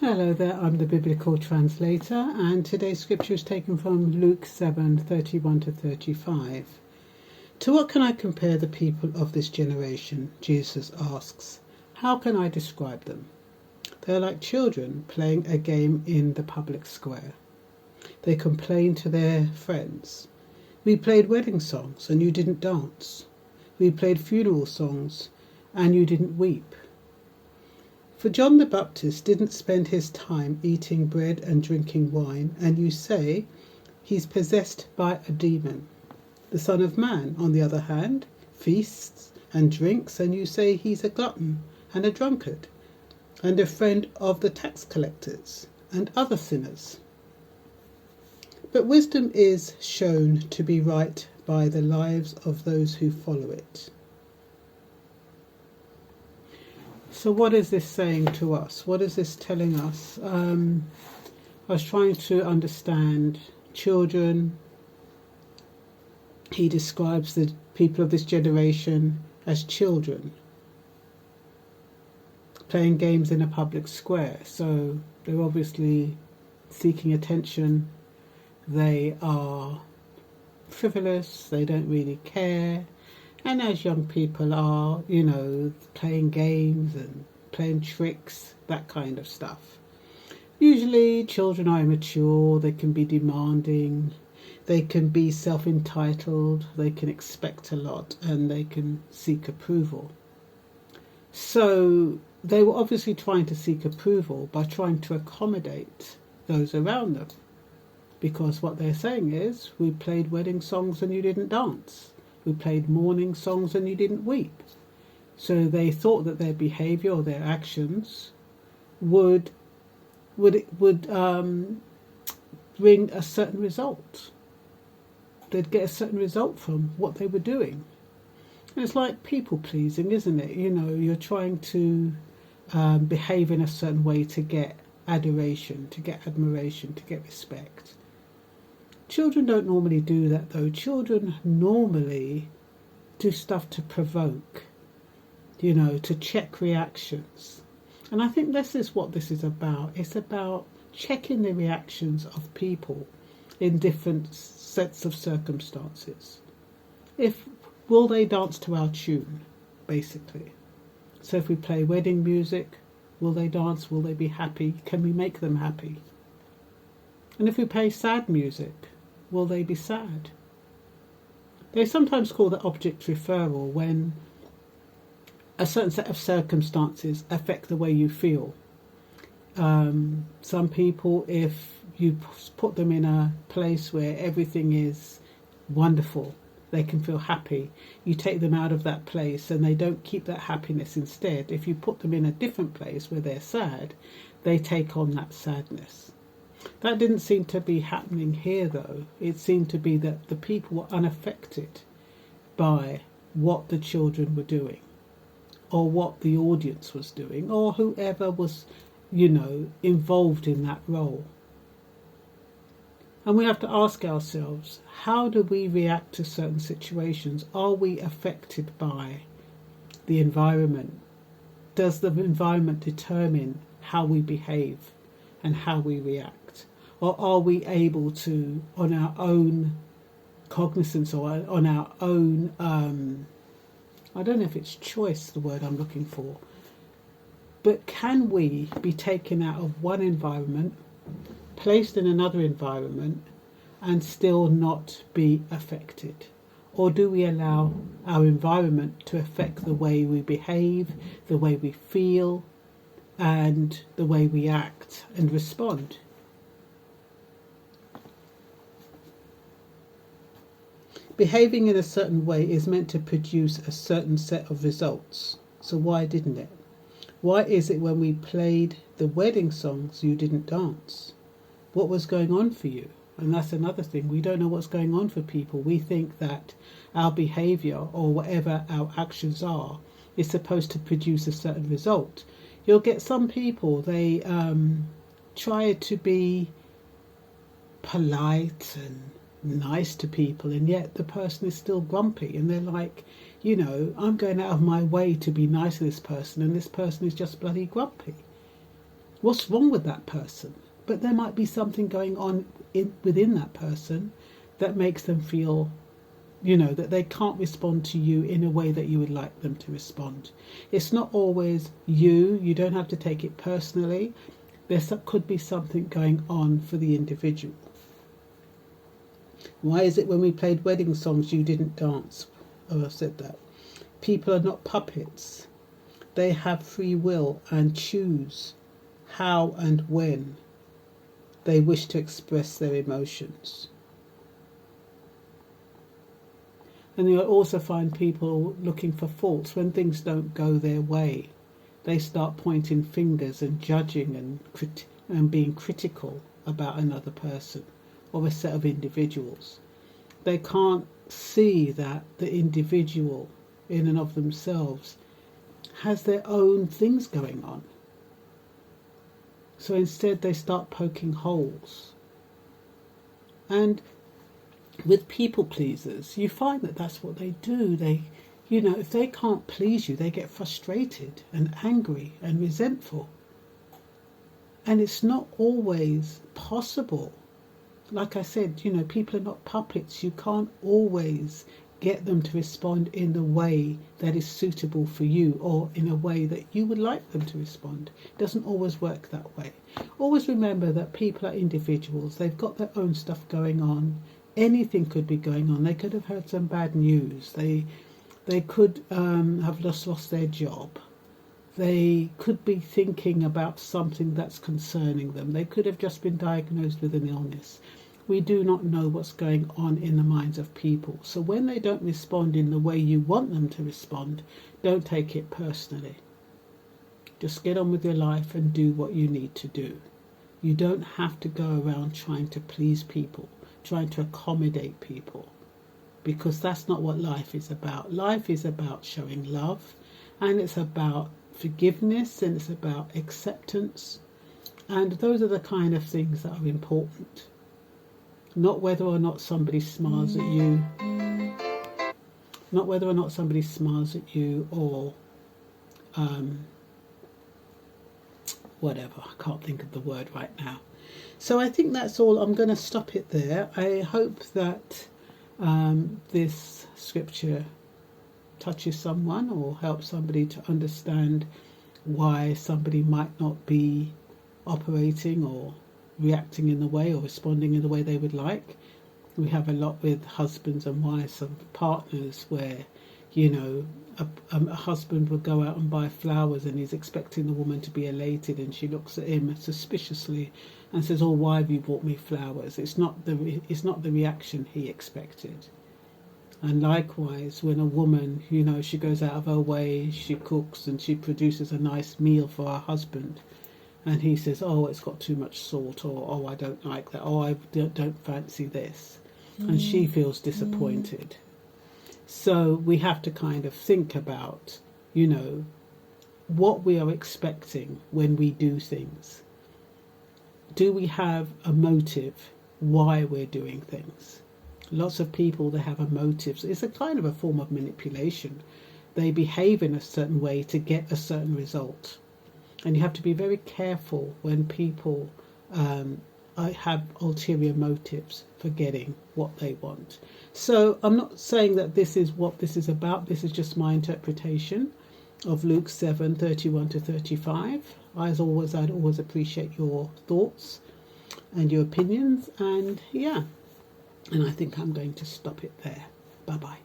Hello there, I'm the Biblical Translator, and today's scripture is taken from Luke 7:31 to 35. To what can I compare the people of this generation? Jesus asks. How can I describe them? They are like children playing a game in the public square. They complain to their friends. We played wedding songs and you didn't dance. We played funeral songs and you didn't weep. For John the Baptist didn't spend his time eating bread and drinking wine, and you say he's possessed by a demon. The Son of Man, on the other hand, feasts and drinks, and you say he's a glutton and a drunkard, and a friend of the tax collectors and other sinners. But wisdom is shown to be right by the lives of those who follow it. So what is this saying to us? What is this telling us? I was trying to understand children. He describes the people of this generation as children playing games in a public square. So they're obviously seeking attention. They are frivolous. They don't really care. And as young people are, playing games and playing tricks, that kind of stuff. Usually children are immature, they can be demanding, they can be self-entitled, they can expect a lot, and they can seek approval. So they were obviously trying to seek approval by trying to accommodate those around them. Because what they're saying is, we played wedding songs and you didn't dance. We played mourning songs and you didn't weep. So they thought that their behaviour or their actions would bring a certain result. They'd get a certain result from what they were doing. And it's like people pleasing, isn't it? You're trying to behave in a certain way to get adoration, to get admiration, to get respect. Children don't normally do that, though. Children normally do stuff to provoke, to check reactions. And I think this is what this is about. It's about checking the reactions of people in different sets of circumstances. Will they dance to our tune, basically? So if we play wedding music, will they dance? Will they be happy? Can we make them happy? And if we play sad music, will they be sad? They sometimes call that object referral when a certain set of circumstances affect the way you feel. Some people, if you put them in a place where everything is wonderful, they can feel happy. You take them out of that place and they don't keep that happiness. Instead, if you put them in a different place where they're sad, they take on that sadness. That didn't seem to be happening here, though. It seemed to be that the people were unaffected by what the children were doing, or what the audience was doing, or whoever was, involved in that role. And we have to ask ourselves, how do we react to certain situations? Are we affected by the environment? Does the environment determine how we behave and how we react? Or are we able to, on our own cognizance or on our own, I don't know if it's choice, the word I'm looking for, but can we be taken out of one environment, placed in another environment, and still not be affected? Or do we allow our environment to affect the way we behave, the way we feel, and the way we act and respond? Behaving in a certain way is meant to produce a certain set of results. So why didn't it? Why is it when we played the wedding songs you didn't dance? What was going on for you? And that's another thing. We don't know what's going on for people. We think that our behaviour or whatever our actions are is supposed to produce a certain result. You'll get some people, they try to be polite and nice to people, and yet the person is still grumpy, and they're like, I'm going out of my way to be nice to this person, and this person is just bloody grumpy. what's wrong with that person? But there might be something going on within that person that makes them feel, that they can't respond to you in a way that you would like them to respond. It's not always you don't have to take it personally. Could be something going on for the individual. Why is it when we played wedding songs you didn't dance? Oh, I said that. People are not puppets. They have free will and choose how and when they wish to express their emotions. And you'll also find people looking for faults when things don't go their way. They start pointing fingers and judging and being critical about another person or a set of individuals. They can't see that the individual in and of themselves has their own things going on. So instead they start poking holes. And with people pleasers, you find that that's what they do. If they can't please you, they get frustrated and angry and resentful. And it's not always possible. Like I said, people are not puppets. You can't always get them to respond in the way that is suitable for you or in a way that you would like them to respond. It doesn't always work that way. Always remember that people are individuals. They've got their own stuff going on. Anything could be going on. They could have heard some bad news. They could have lost their job. They could be thinking about something that's concerning them. They could have just been diagnosed with an illness. We do not know what's going on in the minds of people. So when they don't respond in the way you want them to respond, don't take it personally. Just get on with your life and do what you need to do. You don't have to go around trying to please people, trying to accommodate people, because that's not what life is about. Life is about showing love, and it's about forgiveness, and it's about acceptance. And those are the kind of things that are important. Not whether or not somebody smiles at you. Not whether or not somebody smiles at you or whatever. I can't think of the word right now. So I think that's all. I'm going to stop it there. I hope that this scripture touches someone or helps somebody to understand why somebody might not be operating or reacting in the way or responding in the way they would like. We have a lot with husbands and wives and partners where, a husband would go out and buy flowers and he's expecting the woman to be elated, and she looks at him suspiciously and says, "Oh, why have you bought me flowers?" It's not the reaction he expected. And likewise, when a woman, she goes out of her way, she cooks and she produces a nice meal for her husband, and he says, "Oh, it's got too much salt," or "Oh, I don't like that," "Oh, I don't fancy this," and she feels disappointed. So we have to kind of think about, what we are expecting when we do things. Do we have a motive why we're doing things? Lots of people, they have a motive. It's a kind of a form of manipulation. They behave in a certain way to get a certain result. And you have to be very careful when people have ulterior motives for getting what they want. So I'm not saying that this is what this is about. This is just my interpretation of Luke 7:31 to 35. As always, I'd always appreciate your thoughts and your opinions. And I think I'm going to stop it there. Bye-bye.